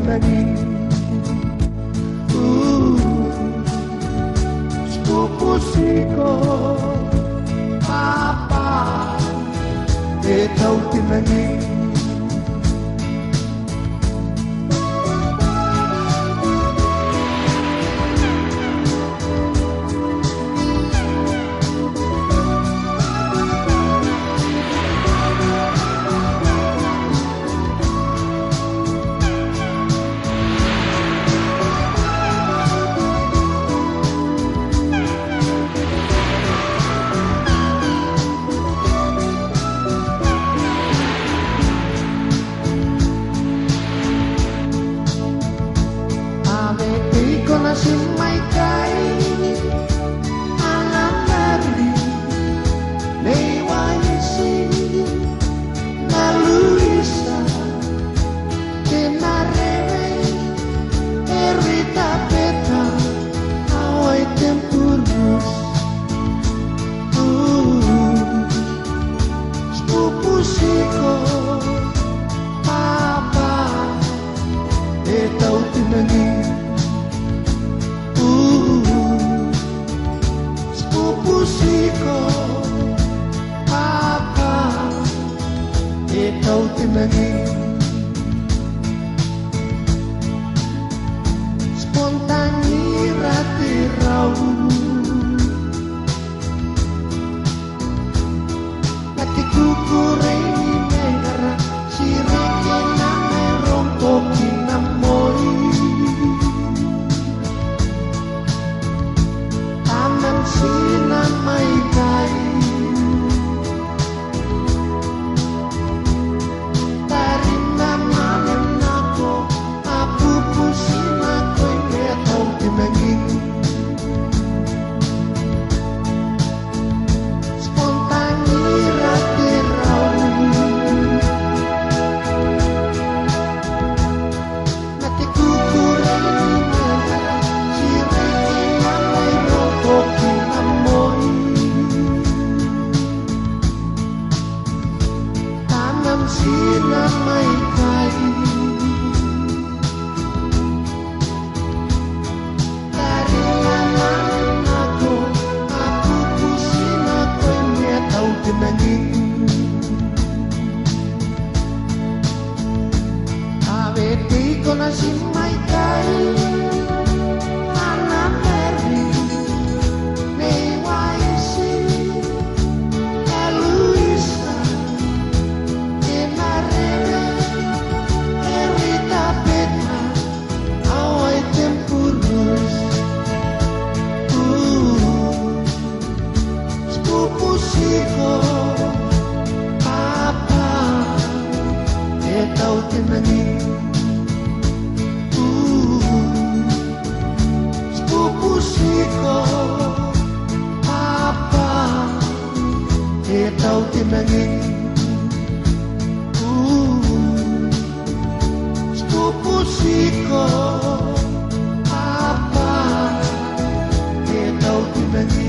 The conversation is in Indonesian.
tinangin. Sepupu siko papa ikaw tinangin. Si mai kai alam nari lewati na Luisa kenareve erita peta awai tempurus sepupu siko papa etau tinangin. Siko apa ikaw tinangin. Spontani ratirau hatiku kurang negara sireke na merongkok namoi taman sinamai kai tarina manem nako apu pusina koe ngetau tinangin. Spontani ratirau hatiku kurang negara sireke na merongkok sinamai kai tarina manem nako apu pusina koe ngetau tinangin. Aweti kona si mai kai ana meri lewati na Luisa kenareve erita peta awai tempurus sepupu siko papa etau tinangin. Sepupu siko papa etau tinangin. Sepupu siko apa etau tinangin.